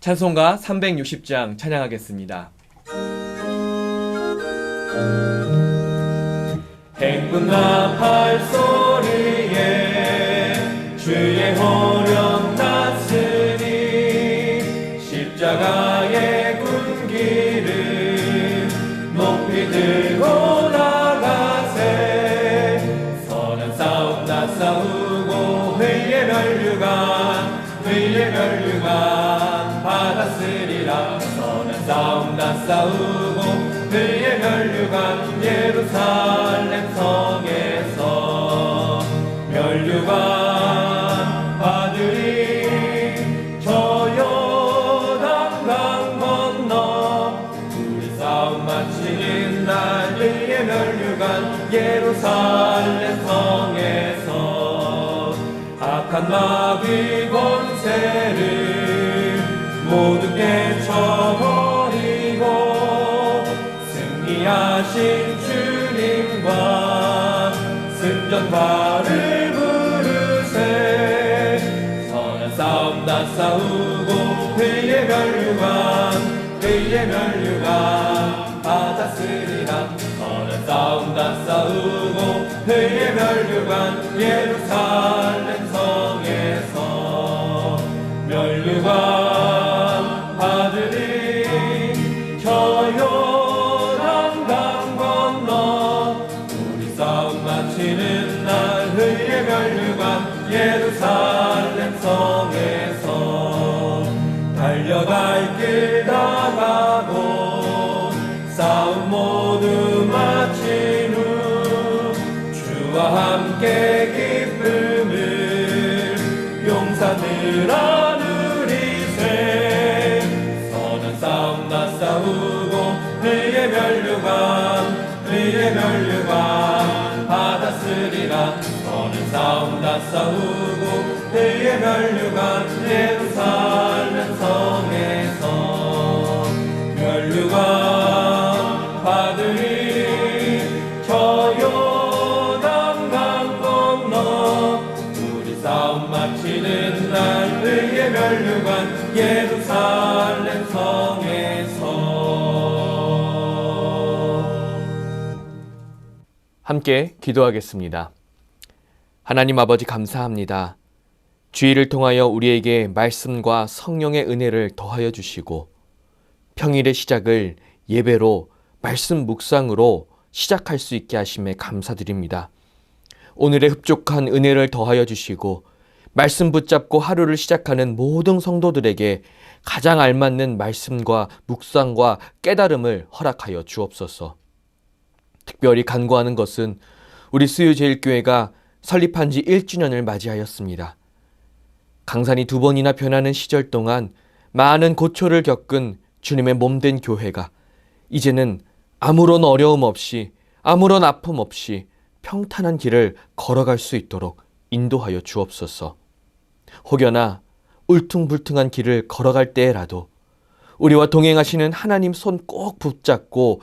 찬송가 360장 찬양하겠습니다. 행군나 팔소리에 주의 호령 났으니 십자가의 군기를 높이 들고 나가세. 선한 싸움 나 싸우고 회의 멸류관 받았으리라. 선한 싸움 나 싸우고 회의 멸류관 예루살렘 성에서 멸류관 받으리. 저 요단강 건너 우리 싸움 마치는 날 의의 멸류관 예루살렘 성에서 악한 마귀 권세를 모두 깨쳐버리고 승리하신 주님과 승전파를 부르세. 선한 싸움 다 싸우고 회의 멸류관 받았으리라. 선한 싸움 다 싸우고 회의 멸류관 예루살렘 성에서 멸류관 받으리. 저 요단강 건너 우리 싸움 마치는 날 회의 멸류관 예루살렘 성에서 달려갈 길 나가고 싸움 모두 마친 후 주와 함께 기쁨을 용산을 나누리세. 선한 싸움 나 싸우고 회의 멸류관 받았으리라. 선한 싸움 나 싸우고 회의 멸류관 예루살렘 성에서 멸류관 받으리. 저 요단강 건너 우리 싸움 마치는 날 의의 멸류관 예루살렘 성에서. 함께 기도하겠습니다. 하나님 아버지 감사합니다. 주일을 통하여 우리에게 말씀과 성령의 은혜를 더하여 주시고 평일의 시작을 예배로 말씀 묵상으로 시작할 수 있게 하심에 감사드립니다. 오늘의 흡족한 은혜를 더하여 주시고 말씀 붙잡고 하루를 시작하는 모든 성도들에게 가장 알맞는 말씀과 묵상과 깨달음을 허락하여 주옵소서. 특별히 간구하는 것은 우리 수유제일교회가 설립한 지 1주년을 맞이하였습니다. 강산이 2번이나 변하는 시절 동안 많은 고초를 겪은 주님의 몸된 교회가 이제는 아무런 어려움 없이 아무런 아픔 없이 평탄한 길을 걸어갈 수 있도록 인도하여 주옵소서. 혹여나 울퉁불퉁한 길을 걸어갈 때라도 우리와 동행하시는 하나님 손 꼭 붙잡고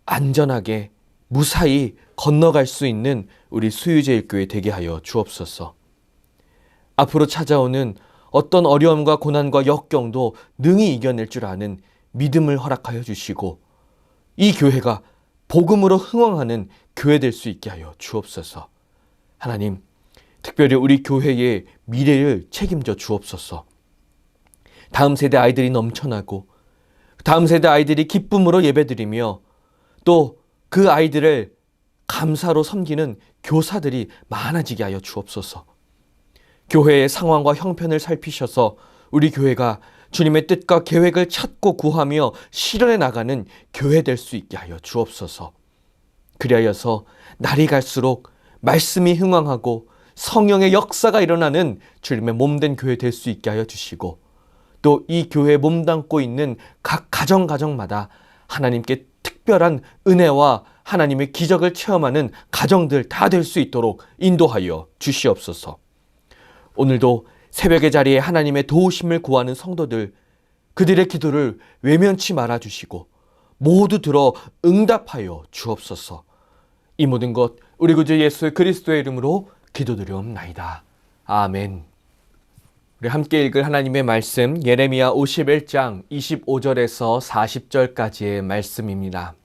안전하게 무사히 건너갈 수 있는 우리 수유제일교회 되게 하여 주옵소서. 앞으로 찾아오는 어떤 어려움과 고난과 역경도 능히 이겨낼 줄 아는 믿음을 허락하여 주시고 이 교회가 복음으로 흥왕하는 교회 될 수 있게 하여 주옵소서. 하나님, 특별히 우리 교회의 미래를 책임져 주옵소서. 다음 세대 아이들이 넘쳐나고 다음 세대 아이들이 기쁨으로 예배드리며 또 그 아이들을 감사로 섬기는 교사들이 많아지게 하여 주옵소서. 교회의 상황과 형편을 살피셔서 우리 교회가 주님의 뜻과 계획을 찾고 구하며 실현해 나가는 교회 될 수 있게 하여 주옵소서. 그리하여서 날이 갈수록 말씀이 흥왕하고 성령의 역사가 일어나는 주님의 몸된 교회 될 수 있게 하여 주시고 또 이 교회에 몸담고 있는 각 가정마다 하나님께 특별한 은혜와 하나님의 기적을 체험하는 가정들 다 될 수 있도록 인도하여 주시옵소서. 오늘도 새벽의 자리에 하나님의 도우심을 구하는 성도들, 그들의 기도를 외면치 말아주시고 모두 들어 응답하여 주옵소서. 이 모든 것 우리 구주 예수 그리스도의 이름으로 기도드리옵나이다. 아멘. 우리 함께 읽을 하나님의 말씀 예레미야 51장 25절에서 40절까지의 말씀입니다.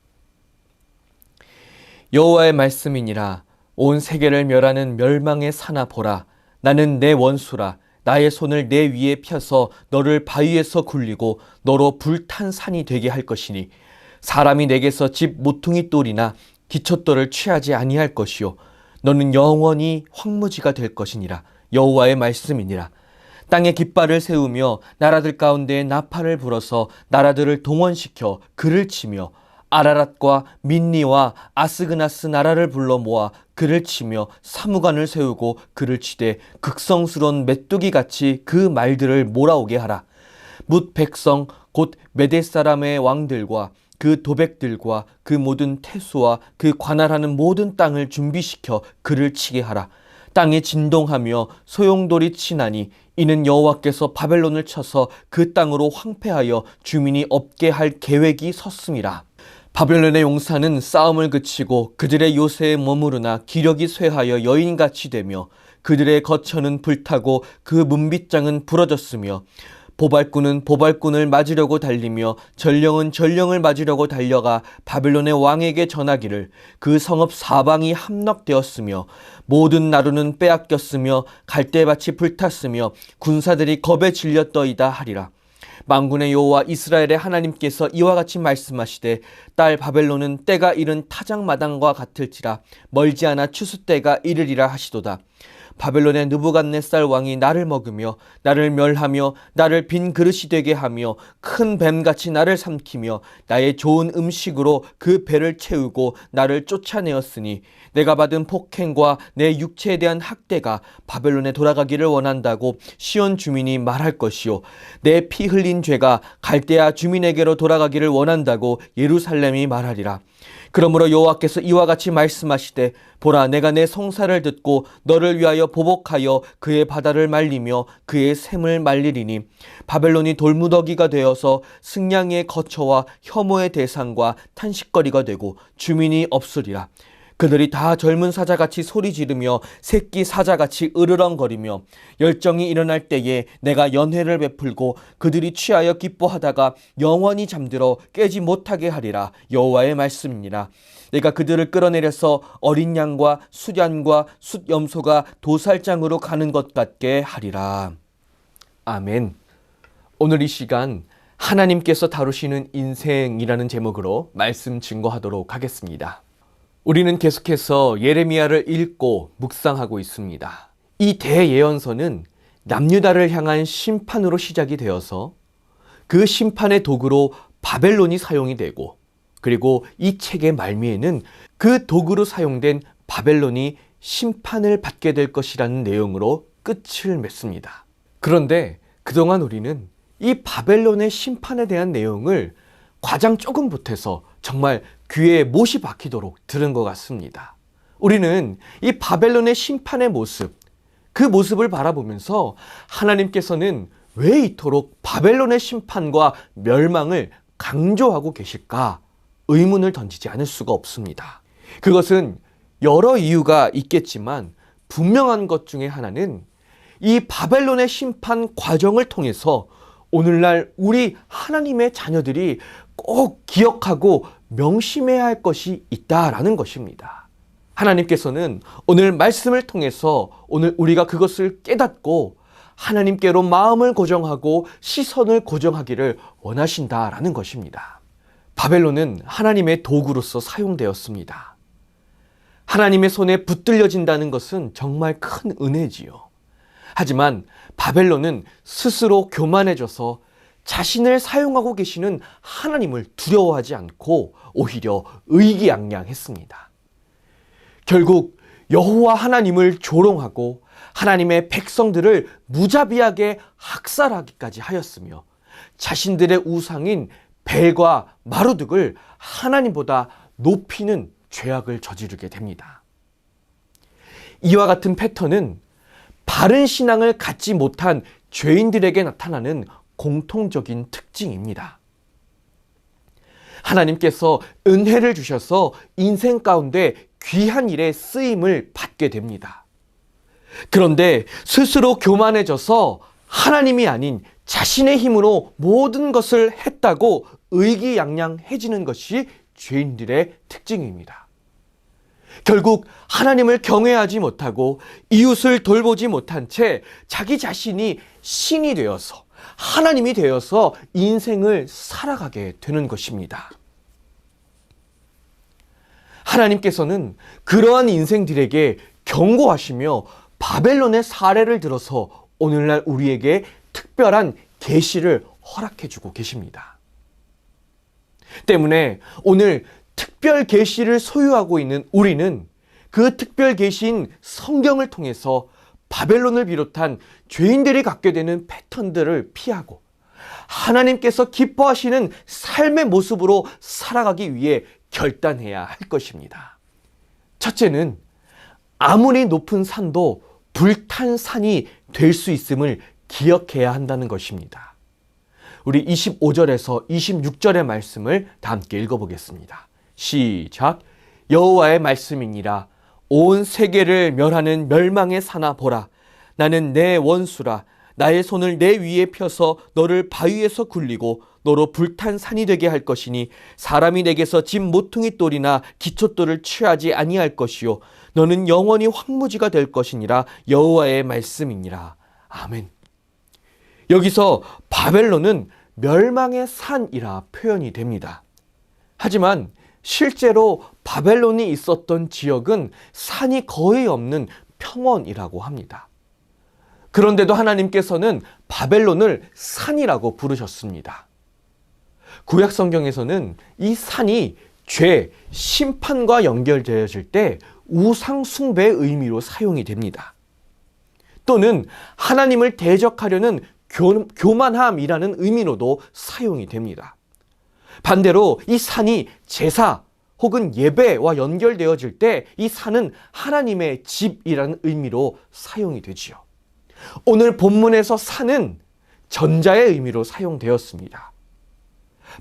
여호와의 말씀이니라. 온 세계를 멸하는 멸망의 사나 보라. 나는 내 원수라. 나의 손을 내 위에 펴서 너를 바위에서 굴리고 너로 불탄 산이 되게 할 것이니 사람이 내게서 집 모퉁이 돌이나 기초돌을 취하지 아니할 것이요 너는 영원히 황무지가 될 것이니라. 여호와의 말씀이니라. 땅에 깃발을 세우며 나라들 가운데 나팔을 불어서 나라들을 동원시켜 그를 치며 아라랏과 민니와 아스그나스 나라를 불러 모아 그를 치며 사무관을 세우고 그를 치되 극성스러운 메뚜기같이 그 말들을 몰아오게 하라. 뭇 백성 곧 메대 사람의 왕들과 그 도백들과 그 모든 태수와 그 관할하는 모든 땅을 준비시켜 그를 치게 하라. 땅에 진동하며 소용돌이 치나니 이는 여호와께서 바벨론을 쳐서 그 땅으로 황폐하여 주민이 없게 할 계획이 섰음이라. 바벨론의 용사는 싸움을 그치고 그들의 요새에 머무르나 기력이 쇠하여 여인같이 되며 그들의 거처는 불타고 그 문빗장은 부러졌으며 보발꾼은 보발꾼을 맞으려고 달리며 전령은 전령을 맞으려고 달려가 바벨론의 왕에게 전하기를 그 성읍 사방이 함락되었으며 모든 나루는 빼앗겼으며 갈대밭이 불탔으며 군사들이 겁에 질렸더이다 하리라. 만군의 여호와 이스라엘의 하나님께서 이와 같이 말씀하시되 딸 바벨론은 때가 이른 타작마당과 같을지라 멀지 않아 추수 때가 이르리라 하시도다. 바벨론의 느부갓네살 왕이 나를 먹으며 나를 멸하며 나를 빈 그릇이 되게 하며 큰 뱀같이 나를 삼키며 나의 좋은 음식으로 그 배를 채우고 나를 쫓아내었으니 내가 받은 폭행과 내 육체에 대한 학대가 바벨론에 돌아가기를 원한다고 시온 주민이 말할 것이요 내 피 흘린 죄가 갈대아 주민에게로 돌아가기를 원한다고 예루살렘이 말하리라. 그러므로 여호와께서 이와 같이 말씀하시되 보라 내가 내 성사를 듣고 너를 위하여 보복하여 그의 바다를 말리며 그의 샘을 말리리니 바벨론이 돌무더기가 되어서 승냥이의 거처와 혐오의 대상과 탄식거리가 되고 주민이 없으리라. 그들이 다 젊은 사자같이 소리 지르며 새끼 사자같이 으르렁거리며 열정이 일어날 때에 내가 연회를 베풀고 그들이 취하여 기뻐하다가 영원히 잠들어 깨지 못하게 하리라. 여호와의 말씀이니라. 내가 그들을 끌어내려서 어린 양과 숫양과 숫염소가 도살장으로 가는 것 같게 하리라. 아멘. 오늘 이 시간 하나님께서 다루시는 인생이라는 제목으로 말씀 증거하도록 하겠습니다. 우리는 계속해서 예레미야를 읽고 묵상하고 있습니다. 이 대예언서는 남유다를 향한 심판으로 시작이 되어서 그 심판의 도구로 바벨론이 사용이 되고 그리고 이 책의 말미에는 그 도구로 사용된 바벨론이 심판을 받게 될 것이라는 내용으로 끝을 맺습니다. 그런데 그동안 우리는 이 바벨론의 심판에 대한 내용을 과장 조금 보태서 정말 귀에 못이 박히도록 들은 것 같습니다. 우리는 이 바벨론의 심판의 모습, 그 모습을 바라보면서 하나님께서는 왜 이토록 바벨론의 심판과 멸망을 강조하고 계실까 의문을 던지지 않을 수가 없습니다. 그것은 여러 이유가 있겠지만 분명한 것 중에 하나는 이 바벨론의 심판 과정을 통해서 오늘날 우리 하나님의 자녀들이 꼭 기억하고 명심해야 할 것이 있다라는 것입니다. 하나님께서는 오늘 말씀을 통해서 오늘 우리가 그것을 깨닫고 하나님께로 마음을 고정하고 시선을 고정하기를 원하신다라는 것입니다. 바벨론은 하나님의 도구로서 사용되었습니다. 하나님의 손에 붙들려진다는 것은 정말 큰 은혜지요. 하지만 바벨론은 스스로 교만해져서 자신을 사용하고 계시는 하나님을 두려워하지 않고 오히려 의기양양했습니다. 결국 여호와 하나님을 조롱하고 하나님의 백성들을 무자비하게 학살하기까지 하였으며 자신들의 우상인 벨과 마루득을 하나님보다 높이는 죄악을 저지르게 됩니다. 이와 같은 패턴은 바른 신앙을 갖지 못한 죄인들에게 나타나는 공통적인 특징입니다. 하나님께서 은혜를 주셔서 인생 가운데 귀한 일에 쓰임을 받게 됩니다. 그런데 스스로 교만해져서 하나님이 아닌 자신의 힘으로 모든 것을 했다고 의기양양해지는 것이 죄인들의 특징입니다. 결국 하나님을 경외하지 못하고 이웃을 돌보지 못한 채 자기 자신이 신이 되어서 하나님이 되어서 인생을 살아가게 되는 것입니다. 하나님께서는 그러한 인생들에게 경고하시며 바벨론의 사례를 들어서 오늘날 우리에게 특별한 계시를 허락해 주고 계십니다. 때문에 오늘 특별 계시를 소유하고 있는 우리는 그 특별 계시인 성경을 통해서 바벨론을 비롯한 죄인들이 갖게 되는 패턴들을 피하고 하나님께서 기뻐하시는 삶의 모습으로 살아가기 위해 결단해야 할 것입니다. 첫째는 아무리 높은 산도 불탄 산이 될 수 있음을 기억해야 한다는 것입니다. 우리 25절에서 26절의 말씀을 다 함께 읽어보겠습니다. 시작. 여호와의 말씀이니라. 온 세계를 멸하는 멸망의 산아 보라. 나는 내 원수라. 나의 손을 내 위에 펴서 너를 바위에서 굴리고 너로 불탄 산이 되게 할 것이니 사람이 내게서 집 모퉁이 돌이나 기초돌을 취하지 아니할 것이요 너는 영원히 황무지가 될 것이니라. 여호와의 말씀이니라. 아멘. 여기서 바벨론은 멸망의 산이라 표현이 됩니다. 하지만 실제로 바벨론이 있었던 지역은 산이 거의 없는 평원이라고 합니다. 그런데도 하나님께서는 바벨론을 산이라고 부르셨습니다. 구약 성경에서는 이 산이 죄, 심판과 연결되어질 때 우상 숭배의 의미로 사용이 됩니다. 또는 하나님을 대적하려는 교만함이라는 의미로도 사용이 됩니다. 반대로 이 산이 제사 혹은 예배와 연결되어질 때 이 산은 하나님의 집이라는 의미로 사용이 되지요. 오늘 본문에서 산은 전자의 의미로 사용되었습니다.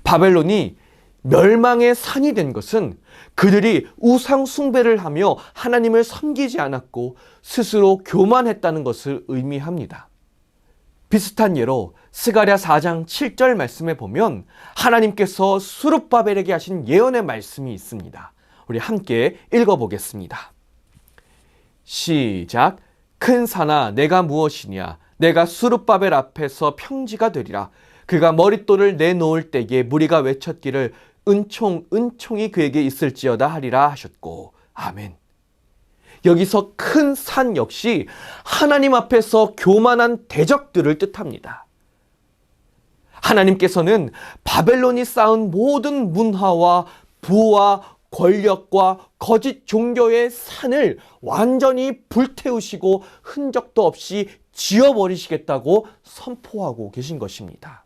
바벨론이 멸망의 산이 된 것은 그들이 우상 숭배를 하며 하나님을 섬기지 않았고 스스로 교만했다는 것을 의미합니다. 비슷한 예로 스가랴 4장 7절 말씀에 보면 하나님께서 스룹바벨에게 하신 예언의 말씀이 있습니다. 우리 함께 읽어보겠습니다. 시작. 큰 산아 내가 무엇이냐. 내가 스룹바벨 앞에서 평지가 되리라. 그가 머릿돌을 내놓을 때에 무리가 외쳤기를 은총이 그에게 있을지어다 하리라 하셨고. 아멘. 여기서 큰 산 역시 하나님 앞에서 교만한 대적들을 뜻합니다. 하나님께서는 바벨론이 쌓은 모든 문화와 부와 권력과 거짓 종교의 산을 완전히 불태우시고 흔적도 없이 지워버리시겠다고 선포하고 계신 것입니다.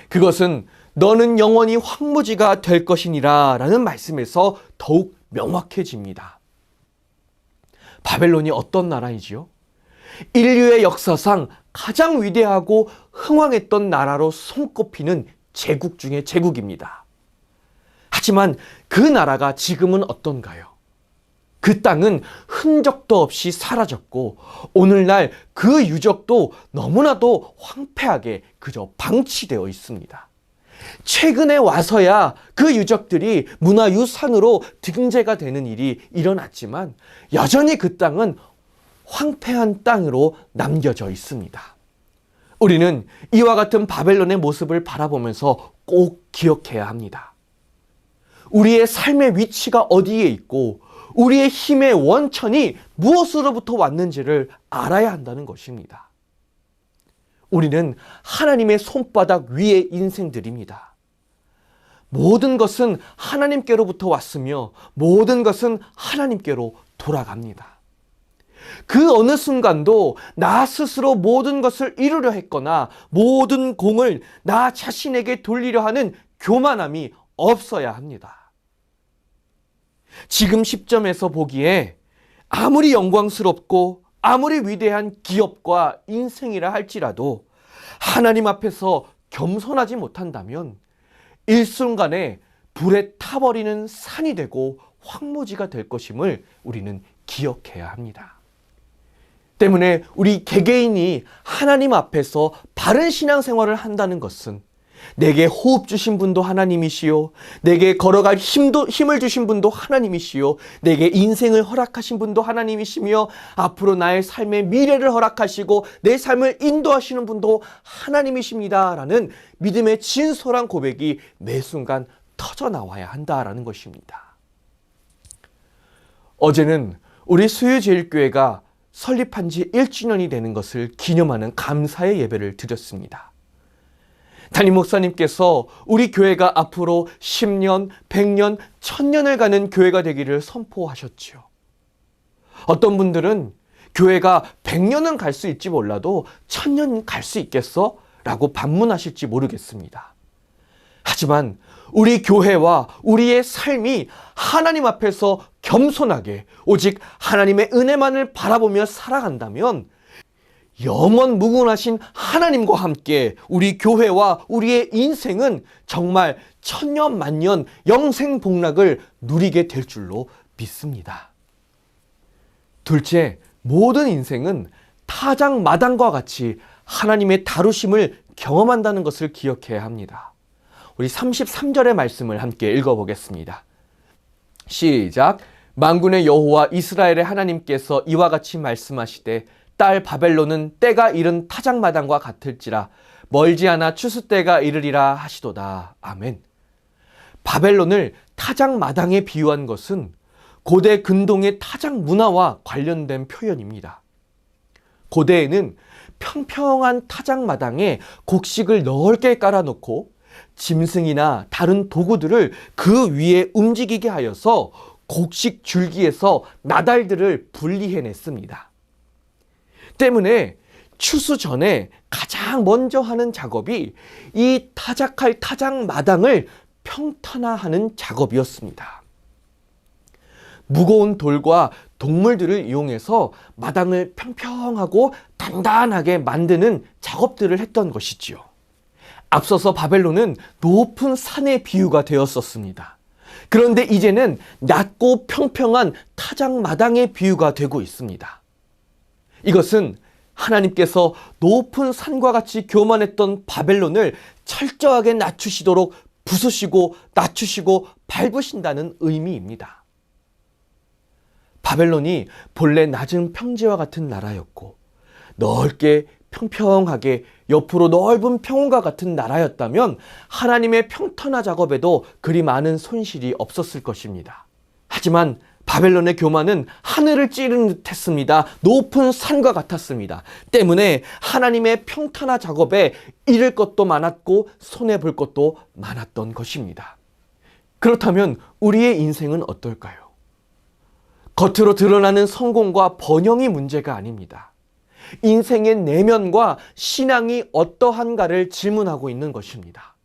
그것은 너는 영원히 황무지가 될 것이니라 라는 말씀에서 더욱 명확해집니다. 바벨론이 어떤 나라이지요? 인류의 역사상 가장 위대하고 흥왕했던 나라로 손꼽히는 제국 중의 제국입니다. 하지만 그 나라가 지금은 어떤가요? 그 땅은 흔적도 없이 사라졌고 오늘날 그 유적도 너무나도 황폐하게 그저 방치되어 있습니다. 최근에 와서야 그 유적들이 문화유산으로 등재가 되는 일이 일어났지만 여전히 그 땅은 황폐한 땅으로 남겨져 있습니다. 우리는 이와 같은 바벨론의 모습을 바라보면서 꼭 기억해야 합니다. 우리의 삶의 위치가 어디에 있고 우리의 힘의 원천이 무엇으로부터 왔는지를 알아야 한다는 것입니다. 우리는 하나님의 손바닥 위의 인생들입니다. 모든 것은 하나님께로부터 왔으며 모든 것은 하나님께로 돌아갑니다. 그 어느 순간도 나 스스로 모든 것을 이루려 했거나 모든 공을 나 자신에게 돌리려 하는 교만함이 없어야 합니다. 지금 시점에서 보기에 아무리 영광스럽고 아무리 위대한 기업과 인생이라 할지라도 하나님 앞에서 겸손하지 못한다면 일순간에 불에 타버리는 산이 되고 황무지가 될 것임을 우리는 기억해야 합니다. 때문에 우리 개개인이 하나님 앞에서 바른 신앙생활을 한다는 것은 내게 호흡 주신 분도 하나님이시요, 내게 걸어갈 힘을 주신 분도 하나님이시요, 내게 인생을 허락하신 분도 하나님이시며 앞으로 나의 삶의 미래를 허락하시고 내 삶을 인도하시는 분도 하나님이십니다 라는 믿음의 진솔한 고백이 매 순간 터져 나와야 한다라는 것입니다. 어제는 우리 수유제일교회가 설립한 지 1주년이 되는 것을 기념하는 감사의 예배를 드렸습니다. 담임 목사님께서 우리 교회가 앞으로 10년, 100년, 1000년을 가는 교회가 되기를 선포하셨지요. 어떤 분들은 교회가 100년은 갈 수 있지 몰라도 1000년 갈 수 있겠어? 라고 반문하실지 모르겠습니다. 하지만 우리 교회와 우리의 삶이 하나님 앞에서 겸손하게 오직 하나님의 은혜만을 바라보며 살아간다면 영원 무궁하신 하나님과 함께 우리 교회와 우리의 인생은 정말 천년 만년 영생 복락을 누리게 될 줄로 믿습니다. 둘째, 모든 인생은 타작 마당과 같이 하나님의 다루심을 경험한다는 것을 기억해야 합니다. 우리 33절의 말씀을 함께 읽어보겠습니다. 시작. 만군의 여호와 이스라엘의 하나님께서 이와 같이 말씀하시되 딸 바벨론은 때가 이른 타작마당과 같을지라 멀지 않아 추수 때가 이르리라 하시도다. 아멘. 바벨론을 타작마당에 비유한 것은 고대 근동의 타작 문화와 관련된 표현입니다. 고대에는 평평한 타작마당에 곡식을 넓게 깔아놓고 짐승이나 다른 도구들을 그 위에 움직이게 하여서 곡식 줄기에서 나달들을 분리해냈습니다. 때문에 추수 전에 가장 먼저 하는 작업이 이 타작할 타작마당을 평탄화하는 작업이었습니다. 무거운 돌과 동물들을 이용해서 마당을 평평하고 단단하게 만드는 작업들을 했던 것이지요. 앞서서 바벨론은 높은 산의 비유가 되었었습니다. 그런데 이제는 낮고 평평한 타작마당의 비유가 되고 있습니다. 이것은 하나님께서 높은 산과 같이 교만했던 바벨론을 철저하게 낮추시도록 부수시고 낮추시고 밟으신다는 의미입니다. 바벨론이 본래 낮은 평지와 같은 나라였고 넓게 평평하게 옆으로 넓은 평원과 같은 나라였다면 하나님의 평탄화 작업에도 그리 많은 손실이 없었을 것입니다. 하지만 바벨론의 교만은 하늘을 찌르는 듯 했습니다. 높은 산과 같았습니다. 때문에 하나님의 평탄화 작업에 잃을 것도 많았고 손해볼 것도 많았던 것입니다. 그렇다면 우리의 인생은 어떨까요? 겉으로 드러나는 성공과 번영이 문제가 아닙니다. 인생의 내면과 신앙이 어떠한가를 질문하고 있는 것입니다.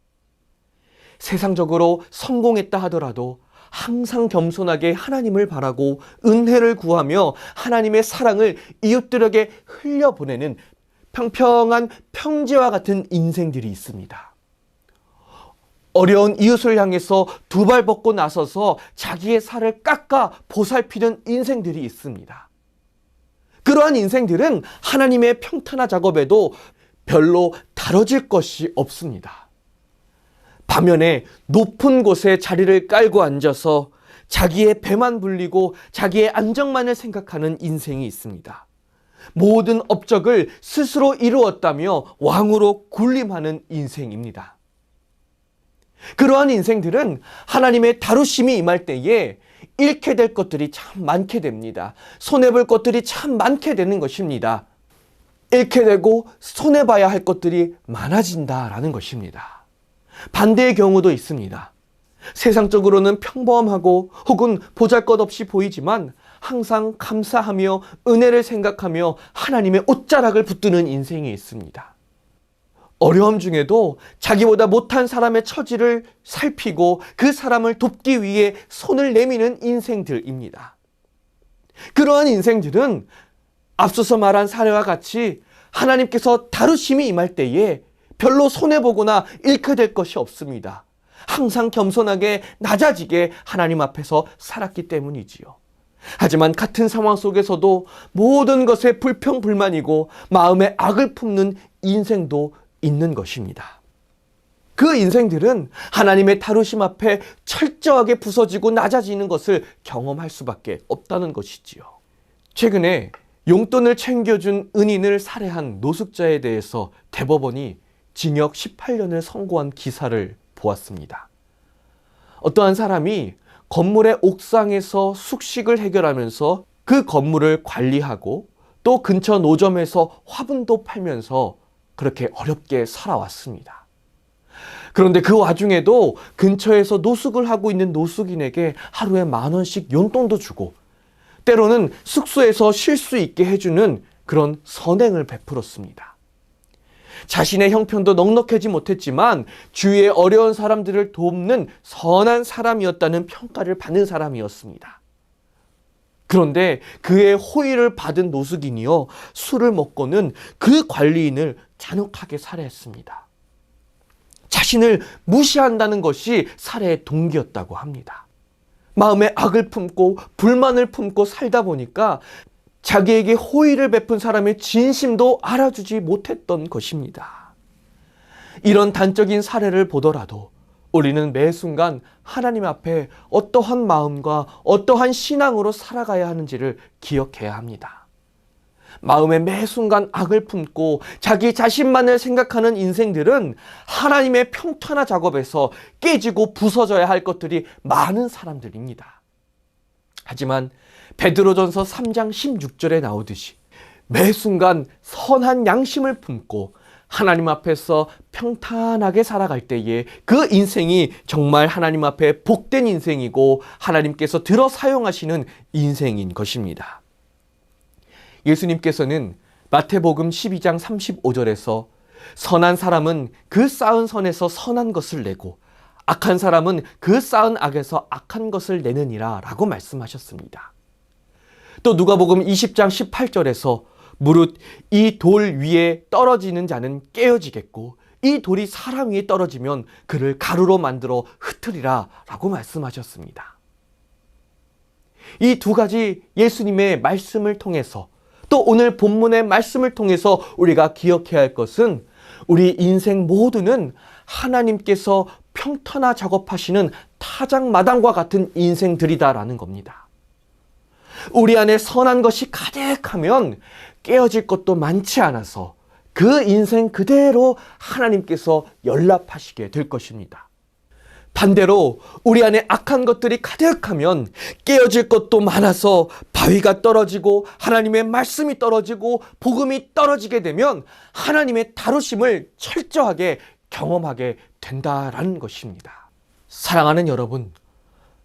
세상적으로 성공했다 하더라도 항상 겸손하게 하나님을 바라고 은혜를 구하며 하나님의 사랑을 이웃들에게 흘려보내는 평평한 평지와 같은 인생들이 있습니다. 어려운 이웃을 향해서 두 발 벗고 나서서 자기의 살을 깎아 보살피는 인생들이 있습니다. 그러한 인생들은 하나님의 평탄화 작업에도 별로 다뤄질 것이 없습니다. 반면에 높은 곳에 자리를 깔고 앉아서 자기의 배만 불리고 자기의 안정만을 생각하는 인생이 있습니다. 모든 업적을 스스로 이루었다며 왕으로 군림하는 인생입니다. 그러한 인생들은 하나님의 다루심이 임할 때에 잃게 될 것들이 참 많게 됩니다. 손해볼 것들이 참 많게 되는 것입니다. 잃게 되고 손해봐야 할 것들이 많아진다라는 것입니다. 반대의 경우도 있습니다. 세상적으로는 평범하고 혹은 보잘것없이 보이지만 항상 감사하며 은혜를 생각하며 하나님의 옷자락을 붙드는 인생이 있습니다. 어려움 중에도 자기보다 못한 사람의 처지를 살피고 그 사람을 돕기 위해 손을 내미는 인생들입니다. 그러한 인생들은 앞서서 말한 사례와 같이 하나님께서 다루심이 임할 때에 별로 손해보거나 잃게 될 것이 없습니다. 항상 겸손하게 낮아지게 하나님 앞에서 살았기 때문이지요. 하지만 같은 상황 속에서도 모든 것에 불평불만이고 마음에 악을 품는 인생도 있는 것입니다. 그 인생들은 하나님의 다루심 앞에 철저하게 부서지고 낮아지는 것을 경험할 수밖에 없다는 것이지요. 최근에 용돈을 챙겨준 은인을 살해한 노숙자에 대해서 대법원이 징역 18년을 선고한 기사를 보았습니다. 어떠한 사람이 건물의 옥상에서 숙식을 해결하면서 그 건물을 관리하고 또 근처 노점에서 화분도 팔면서 그렇게 어렵게 살아왔습니다. 그런데 그 와중에도 근처에서 노숙을 하고 있는 노숙인에게 하루에 10,000원씩 용돈도 주고 때로는 숙소에서 쉴 수 있게 해주는 그런 선행을 베풀었습니다. 자신의 형편도 넉넉하지 못했지만 주위의 어려운 사람들을 돕는 선한 사람이었다는 평가를 받는 사람이었습니다. 그런데 그의 호의를 받은 노숙인이요, 술을 먹고는 그 관리인을 잔혹하게 살해했습니다. 자신을 무시한다는 것이 살해의 동기였다고 합니다. 마음에 악을 품고 불만을 품고 살다 보니까 자기에게 호의를 베푼 사람의 진심도 알아주지 못했던 것입니다. 이런 단적인 사례를 보더라도 우리는 매 순간 하나님 앞에 어떠한 마음과 어떠한 신앙으로 살아가야 하는지를 기억해야 합니다. 마음에 매 순간 악을 품고 자기 자신만을 생각하는 인생들은 하나님의 평탄화 작업에서 깨지고 부서져야 할 것들이 많은 사람들입니다. 하지만 베드로전서 3장 16절에 나오듯이 매 순간 선한 양심을 품고 하나님 앞에서 평탄하게 살아갈 때에 그 인생이 정말 하나님 앞에 복된 인생이고 하나님께서 들어 사용하시는 인생인 것입니다. 예수님께서는 마태복음 12장 35절에서 선한 사람은 그 쌓은 선에서 선한 것을 내고 악한 사람은 그 쌓은 악에서 악한 것을 내느니라 라고 말씀하셨습니다. 또 누가복음 20장 18절에서 무릇 이 돌 위에 떨어지는 자는 깨어지겠고 이 돌이 사람 위에 떨어지면 그를 가루로 만들어 흩으리라 라고 말씀하셨습니다. 이 두 가지 예수님의 말씀을 통해서 또 오늘 본문의 말씀을 통해서 우리가 기억해야 할 것은 우리 인생 모두는 하나님께서 평탄화 작업하시는 타작마당과 같은 인생들이다라는 겁니다. 우리 안에 선한 것이 가득하면 깨어질 것도 많지 않아서 그 인생 그대로 하나님께서 연락하시게 될 것입니다. 반대로 우리 안에 악한 것들이 가득하면 깨어질 것도 많아서 바위가 떨어지고 하나님의 말씀이 떨어지고 복음이 떨어지게 되면 하나님의 다루심을 철저하게 경험하게 된다라는 것입니다. 사랑하는 여러분,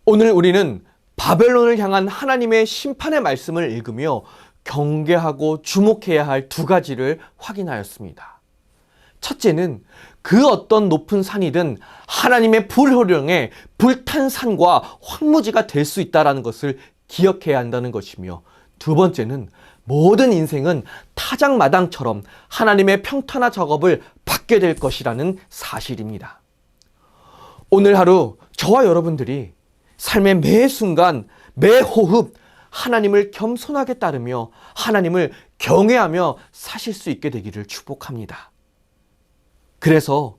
오늘 우리는 바벨론을 향한 하나님의 심판의 말씀을 읽으며 경계하고 주목해야 할 두 가지를 확인하였습니다. 첫째는 그 어떤 높은 산이든 하나님의 불호령에 불탄 산과 황무지가 될 수 있다는 것을 기억해야 한다는 것이며, 두 번째는 모든 인생은 타작마당처럼 하나님의 평탄화 작업을 받게 될 것이라는 사실입니다. 오늘 하루 저와 여러분들이 삶의 매 순간, 매 호흡 하나님을 겸손하게 따르며 하나님을 경외하며 사실 수 있게 되기를 축복합니다. 그래서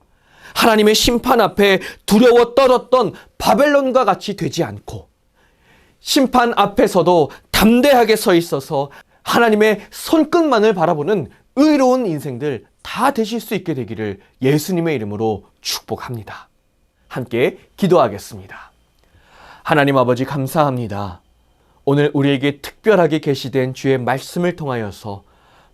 하나님의 심판 앞에 두려워 떨었던 바벨론과 같이 되지 않고 심판 앞에서도 담대하게 서 있어서 하나님의 손끝만을 바라보는 의로운 인생들 다 되실 수 있게 되기를 예수님의 이름으로 축복합니다. 함께 기도하겠습니다. 하나님 아버지 감사합니다. 오늘 우리에게 특별하게 계시된 주의 말씀을 통하여서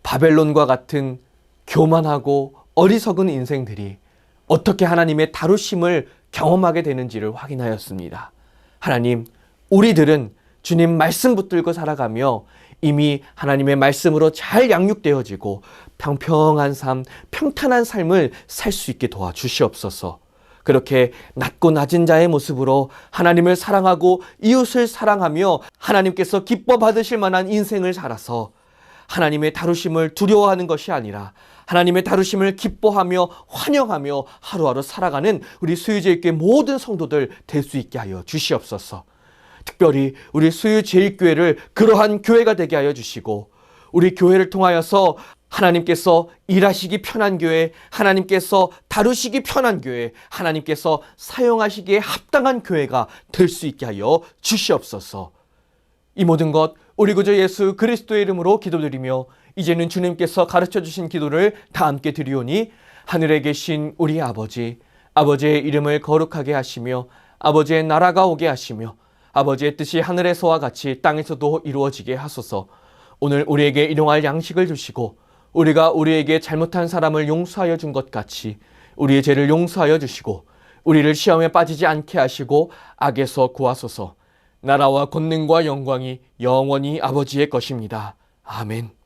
바벨론과 같은 교만하고 어리석은 인생들이 어떻게 하나님의 다루심을 경험하게 되는지를 확인하였습니다. 하나님, 우리들은 주님 말씀 붙들고 살아가며 이미 하나님의 말씀으로 잘 양육되어지고 평평한 삶, 평탄한 삶을 살 수 있게 도와주시옵소서. 그렇게 낮고 낮은 자의 모습으로 하나님을 사랑하고 이웃을 사랑하며 하나님께서 기뻐 받으실 만한 인생을 살아서 하나님의 다루심을 두려워하는 것이 아니라 하나님의 다루심을 기뻐하며 환영하며 하루하루 살아가는 우리 수유제일교회 모든 성도들 될 수 있게 하여 주시옵소서. 특별히 우리 수유제일교회를 그러한 교회가 되게 하여 주시고, 우리 교회를 통하여서 하나님께서 일하시기 편한 교회, 하나님께서 다루시기 편한 교회, 하나님께서 사용하시기에 합당한 교회가 될 수 있게 하여 주시옵소서. 이 모든 것 우리 구주 예수 그리스도의 이름으로 기도드리며, 이제는 주님께서 가르쳐 주신 기도를 다 함께 드리오니, 하늘에 계신 우리 아버지, 아버지의 이름을 거룩하게 하시며 아버지의 나라가 오게 하시며 아버지의 뜻이 하늘에서와 같이 땅에서도 이루어지게 하소서. 오늘 우리에게 일용할 양식을 주시고, 우리가 우리에게 잘못한 사람을 용서하여 준 것 같이 우리의 죄를 용서하여 주시고, 우리를 시험에 빠지지 않게 하시고 악에서 구하소서. 나라와 권능과 영광이 영원히 아버지의 것입니다. 아멘.